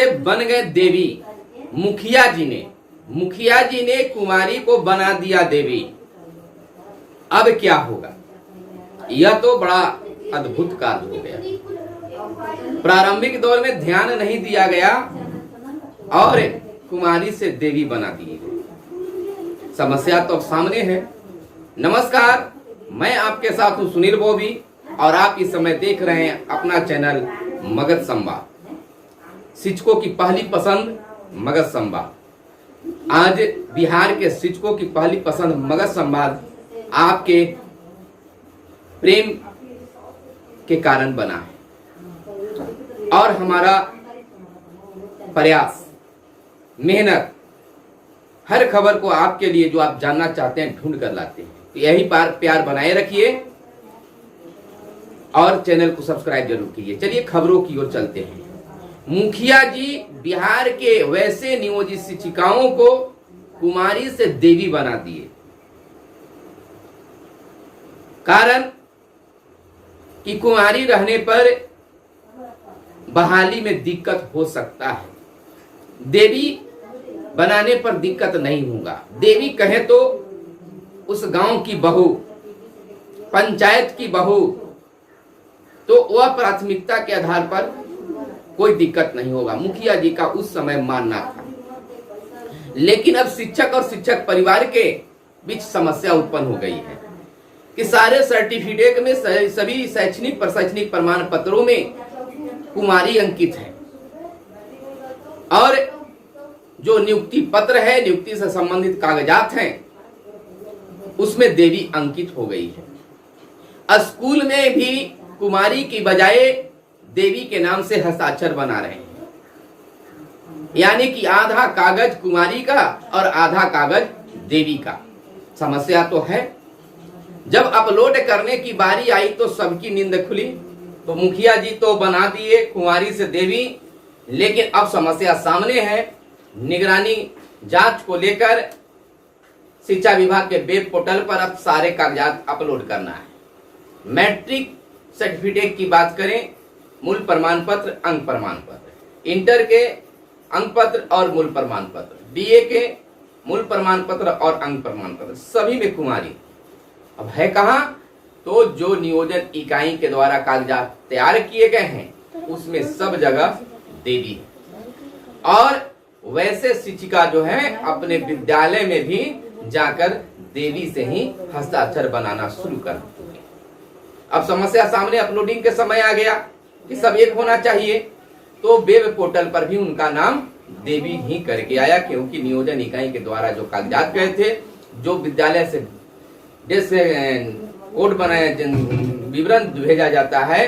से बन गए देवी। मुखिया जी ने कुमारी को बना दिया देवी। अब क्या होगा? यह तो बड़ा अद्भुत कार्य हो गया। प्रारंभिक दौर में ध्यान नहीं दिया गया और कुमारी से देवी बना दी गई। समस्या तो सामने है। नमस्कार, मैं आपके साथ हूं सुनील बोबी और आप इस समय देख रहे हैं अपना चैनल मगध संवाद, शिक्षकों की पहली पसंद मगध संवाद। आज बिहार के शिक्षकों की पहली पसंद मगध संवाद आपके प्रेम के कारण बना है और हमारा प्रयास, मेहनत, हर खबर को आपके लिए जो आप जानना चाहते हैं ढूंढ कर लाते हैं। तो यही प्यार बनाए रखिए और चैनल को सब्सक्राइब जरूर कीजिए। चलिए खबरों की ओर चलते हैं। मुखिया जी बिहार के वैसे नियोजित शिक्षिकाओं को कुमारी से देवी बना दिए। कारण कि कुमारी रहने पर बहाली में दिक्कत हो सकता है, देवी बनाने पर दिक्कत नहीं होगा। देवी कहे तो उस गांव की बहू, पंचायत की बहू, तो वह प्राथमिकता के आधार पर कोई दिक्कत नहीं होगा। मुखिया जी का उस समय मानना था। लेकिन अब शिक्षक और शिक्षक परिवार के बीच समस्या उत्पन्न हो गई है कि सारे सर्टिफिकेट में, सभी शैक्षणिक प्रशैक्षणिक प्रमाण पत्रों में कुमारी अंकित है और जो नियुक्ति पत्र है, नियुक्ति से संबंधित कागजात हैं, उसमें देवी अंकित हो गई है। स्कूल में भी कुमारी की बजाय देवी के नाम से हस्ताक्षर बना रहे हैं, यानी कि आधा कागज कुमारी का और आधा कागज देवी का। समस्या तो है। जब अपलोड करने की बारी आई तो सबकी नींद खुली। तो मुखिया जी तो बना दिए कुमारी से देवी, लेकिन अब समस्या सामने है। निगरानी जांच को लेकर शिक्षा विभाग के वेब पोर्टल पर अब सारे कागजात अपलोड करना है। मैट्रिक सर्टिफिकेट की बात करें, मूल प्रमाण पत्र, अंक प्रमाण पत्र, इंटर के अंक पत्र और मूल प्रमाण पत्र, बीए के मूल प्रमाण पत्र और अंक प्रमाण पत्र, सभी में कुमारी। अब है कहां? तो जो नियोजन इकाई के द्वारा कागजात तैयार किए गए हैं उसमें सब जगह देवी है। और वैसे शिक्षिका जो है अपने विद्यालय में भी जाकर देवी से ही हस्ताक्षर बनाना शुरू कर दी। अब समस्या सामने अपलोडिंग के समय आ गया कि सब एक होना चाहिए, तो वेब पोर्टल पर भी उनका नाम देवी ही करके आया, क्योंकि नियोजन इकाई के द्वारा जो कागजात गए थे, जो विद्यालय से जैसे कोड बनाया, विवरण भेजा जाता है,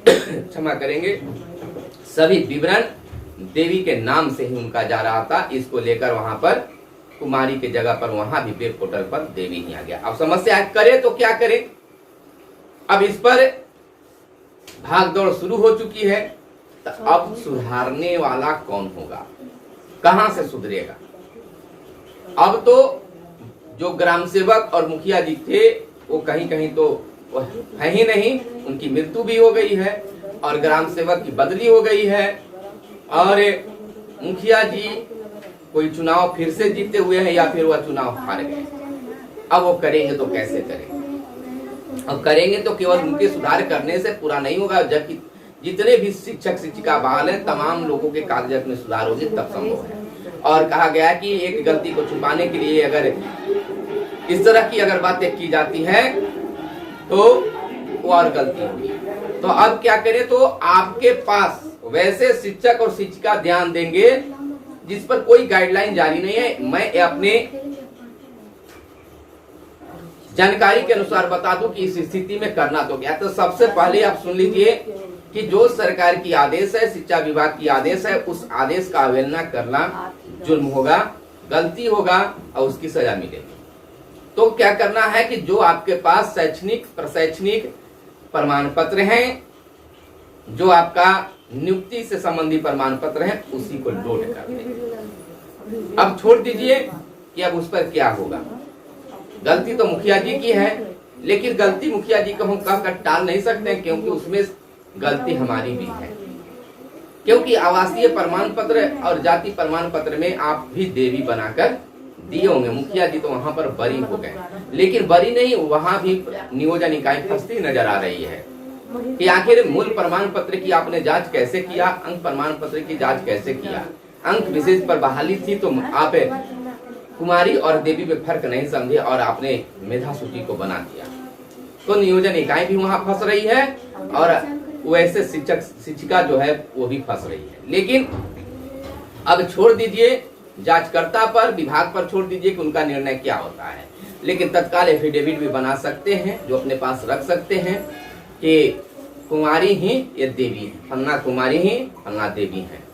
क्षमा करेंगे, सभी विवरण देवी के नाम से ही उनका जा रहा था। इसको लेकर वहां पर कुमारी के जगह पर वहां भी वेब पोर्टल पर देवी ही आ गया। अब समस्या करे तो क्या करें? अब इस पर भागदौड़ शुरू हो चुकी है। तो अब सुधारने वाला कौन होगा? कहां से सुधरेगा? अब तो जो ग्राम सेवक और मुखिया जी थे वो कहीं कहीं तो है ही नहीं, उनकी मृत्यु भी हो गई है और ग्राम सेवक की बदली हो गई है और मुखिया जी कोई चुनाव फिर से जीते हुए हैं या फिर वह चुनाव हार गए। अब वो करेंगे तो कैसे करेंगे? अब करेंगे तो केवल उनके सुधार करने से पूरा नहीं होगा, जबकि जितने भी शिक्षक शिक्षिका बहाल हैं तमाम लोगों के कागजात में सुधार होगी तब संभव है। और कहा गया कि एक गलती को छुपाने के लिए अगर इस तरह की अगर बातें की जाती है तो वो और गलती होगी। तो अब क्या करें? तो आपके पास वैसे शिक्षक और शिक्षिका ध्यान देंगे जिस पर कोई गाइडलाइन जारी नहीं है। मैं अपने जानकारी के अनुसार बता दूं कि इस स्थिति में करना तो क्या। तो सबसे पहले आप सुन लीजिए कि जो सरकार की आदेश है, शिक्षा विभाग की आदेश है, उस आदेश का अवहेलना करना जुर्म होगा, गलती होगा और उसकी सजा मिलेगी। तो क्या करना है कि जो आपके पास शैक्षणिक प्रशैक्षणिक प्रमाण पत्र हैं, जो आपका नियुक्ति से संबंधी प्रमाण पत्र है, उसी को लोड कर दें। अब छोड़ दीजिए कि अब उस पर क्या होगा। गलती तो मुखिया जी की है, लेकिन गलती मुखिया जी को हम कहकर टाल नहीं सकते क्योंकि उसमें गलती हमारी भी है। क्योंकि आवासीय प्रमाण पत्र और जाति प्रमाण पत्र में आप भी देवी बनाकर दिए होंगे। मुखिया जी तो वहां पर बरी हो गए, लेकिन बरी नहीं, वहां भी नियोजन इकाई फंसती नजर आ रही है कि आखिर मूल प्रमाण पत्र की आपने जांच कैसे किया, अंक प्रमाण पत्र की जांच कैसे किया। अंक विशेष पर बहाली थी तो आप कुमारी और देवी में फर्क नहीं समझे और आपने मेधा सूची को बना दिया, तो नियोजन इकाई भी वहां फंस रही है और वैसे शिक्षक शिक्षिका जो है वो भी फंस रही है। लेकिन अब छोड़ दीजिए जांचकर्ता पर, विभाग पर छोड़ दीजिए कि उनका निर्णय क्या होता है, लेकिन तत्काल एफिडेविट भी बना सकते हैं जो अपने पास रख सकते हैं कि कुमारी ही ये देवी है, फलना कुमारी ही फलना देवी है।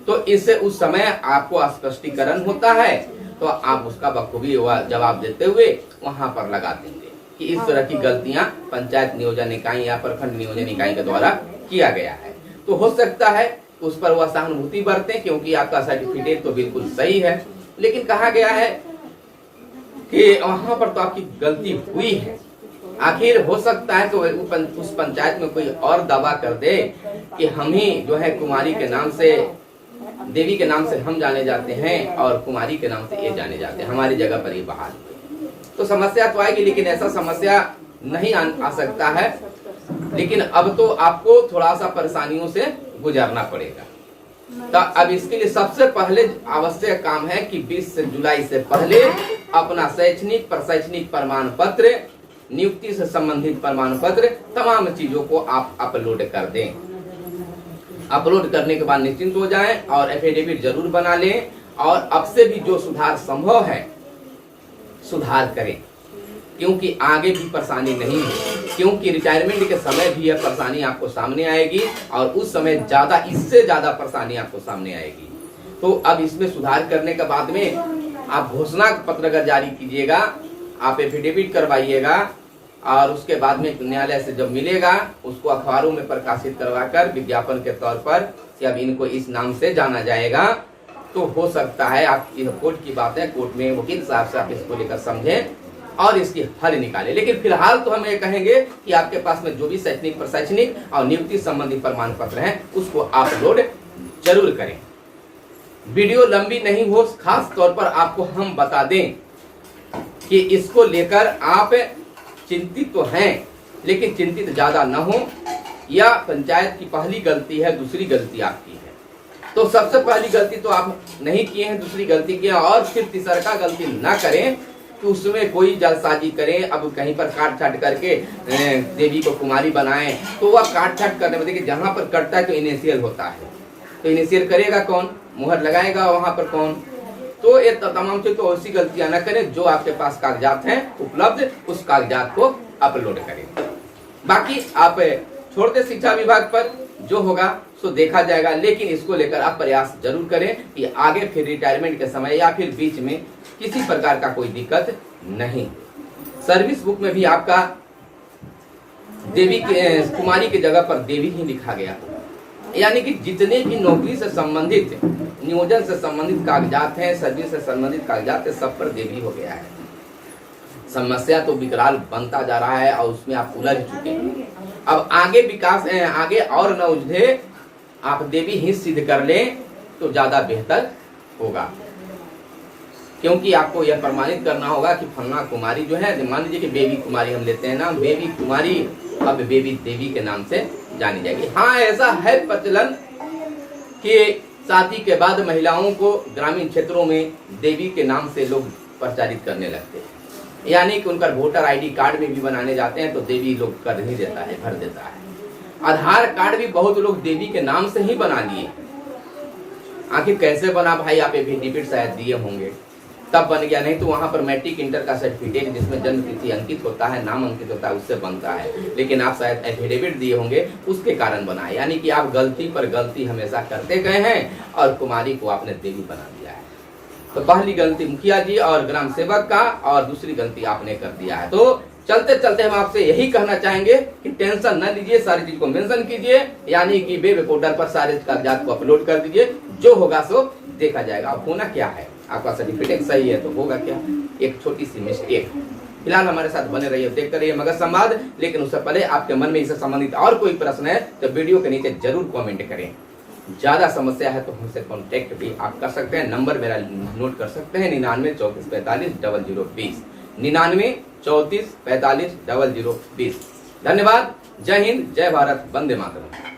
तो इससे उस समय आपको स्पष्टीकरण होता है तो आप उसका बखूबी जवाब देते हुए वहां पर लगा देंगे कि इस तरह की गलतियां पंचायत नियोजन इकाई या प्रखंड नियोजन इकाई के द्वारा किया गया है। तो हो सकता है उस पर वह सहानुभूति बरते क्योंकि आपका सर्टिफिकेट तो बिल्कुल सही है, लेकिन कहा गया है कि वहां पर तो आपकी गलती हुई है। आखिर हो सकता है तो उस पंचायत में कोई और दावा कर दे कि हम ही जो है कुमारी के नाम से, देवी के नाम से हम जाने जाते हैं और कुमारी के नाम से ये जाने जाते हैं, हमारी जगह पर ये बहाल हुए, तो समस्या तो आएगी। लेकिन ऐसा समस्या नहीं आ सकता है, लेकिन अब तो आपको थोड़ा सा परेशानियों से गुजरना पड़ेगा। तो अब इसके लिए सबसे पहले आवश्यक काम है कि 20 जुलाई से पहले अपना शैक्षणिक प्रशैक्षणिक प्रमाण पत्र, नियुक्ति से संबंधित प्रमाण पत्र, तमाम चीजों को आप अपलोड कर दें। अपलोड करने के बाद निश्चिंत हो जाएं और एफिडेविट जरूर बना लें और अब से भी जो सुधार संभव है सुधार करें, क्योंकि आगे भी परेशानी नहीं है, क्योंकि रिटायरमेंट के समय भी यह परेशानी आपको सामने आएगी और उस समय ज्यादा, इससे ज्यादा परेशानी आपको सामने आएगी। तो अब इसमें सुधार करने के बाद में आप घोषणा पत्र अगर जारी कीजिएगा, आप एफिडेविट करवाइएगा और उसके बाद में न्यायालय से जब मिलेगा उसको अखबारों में प्रकाशित करवाकर विज्ञापन के तौर पर कि अब इनको इस नाम से जाना जाएगा, तो हो सकता है आप, कोर्ट की बात है, कोर्ट में वकील साहब से आप इसको लेकर समझें और इसकी हल निकाले। लेकिन फिलहाल तो हम ये कहेंगे कि आपके पास में जो भी शैक्षणिक प्रशैक्षणिक और नियुक्ति संबंधी प्रमाण पत्र हैं उसको अपलोड जरूर करें। वीडियो लंबी नहीं हो, खास तौर पर आपको हम बता दें कि इसको लेकर आप चिंतित तो हैं, लेकिन चिंतित ज्यादा न हो। या पंचायत की पहली गलती है, दूसरी गलती आपकी है, तो सबसे पहली गलती तो आप नहीं किए हैं, दूसरी गलती किए और फिर तीसरा गलती ना करें कि उसमें कोई जलसाजी करें। अब कहीं पर काट छाट करके देवी को कुमारी बनाएं, तो वह काट छाट करने में देखिए जहां पर कटता है तो इनिशियल होता है, तो इनिशियल करेगा कौन, मुहर लगाएगा वहां पर कौन। तो ये तमाम चीज तो ऐसी गलतियां ना करें। जो आपके पास कागजात हैं उपलब्ध, उस कागजात को अपलोड करें। बाकी आप छोड़ दे शिक्षा विभाग पर, जो होगा सो देखा जाएगा, लेकिन इसको लेकर आप प्रयास जरूर करें कि आगे फिर रिटायरमेंट के समय या फिर बीच में किसी प्रकार का कोई दिक्कत नहीं। सर्विस बुक में भी आपका देवी के, कुमारी की जगह पर देवी ही लिखा गया, यानी कि जितने भी नौकरी से संबंधित, नियोजन से संबंधित कागजात हैं, सर्विस से संबंधित कागजात है, सब पर देवी हो गया है। समस्या तो विकराल बनता जा रहा है और उसमें आप उलझ चुके हैं। अब आगे विकास, आगे और न उलझे, आप देवी ही सिद्ध कर लें तो ज्यादा बेहतर होगा, क्योंकि आपको यह प्रमाणित करना होगा कि फलना कुमारी जो है, मान लीजिए कि बेबी कुमारी हम लेते हैं ना, बेबी कुमारी अब बेबी देवी के नाम से जानी जाएगी। हाँ, ऐसा है प्रचलन कि शादी के बाद महिलाओं को ग्रामीण क्षेत्रों में देवी के नाम से लोग प्रचारित करने लगते हैं, यानी कि उनका वोटर आईडी कार्ड में भी बनाने जाते हैं तो देवी लोग कर ही देता है, भर देता है। आधार कार्ड भी बहुत लोग देवी के नाम से ही बना लिए। आखिर कैसे बना भाई, आप एफिडेविट शायद दिए होंगे तब बन गया, नहीं तो वहां पर मैट्रिक इंटर का सर्टिफिकेट जिसमें जन्म तिथि अंकित होता है, नाम अंकित होता है, उससे बनता है। लेकिन आप शायद एफिडेविट दिए होंगे, उसके कारण बना है। यानी कि आप गलती पर गलती हमेशा करते गए हैं और कुमारी को आपने देवी बना दिया है। तो पहली गलती मुखिया जी और ग्राम सेवक का, और दूसरी गलती आपने कर दिया है। तो चलते चलते हम आपसे यही कहना चाहेंगे कि टेंशन न लीजिए, सारी चीज को मेंशन कीजिए, यानी कि वेब रिकॉर्डर पर सारे कागजात को अपलोड कर दीजिए, जो होगा सो देखा जाएगा। अब होना क्या है, आपका सर्टिफिकेट सही है तो होगा क्या, एक छोटी सी मिस्टेक। फिलहाल हमारे साथ बने रहिए, देखते रहिए मगध संवाद। लेकिन उससे पहले आपके मन में इससे संबंधित और कोई प्रश्न है तो वीडियो के नीचे जरूर कमेंट करें। ज्यादा समस्या है तो हमसे कांटेक्ट भी आप कर सकते हैं। नंबर मेरा नोट कर सकते हैं 99 34 45 0020, 99 34 45 0020। धन्यवाद। जय हिंद, जय भारत, वंदे मातरम।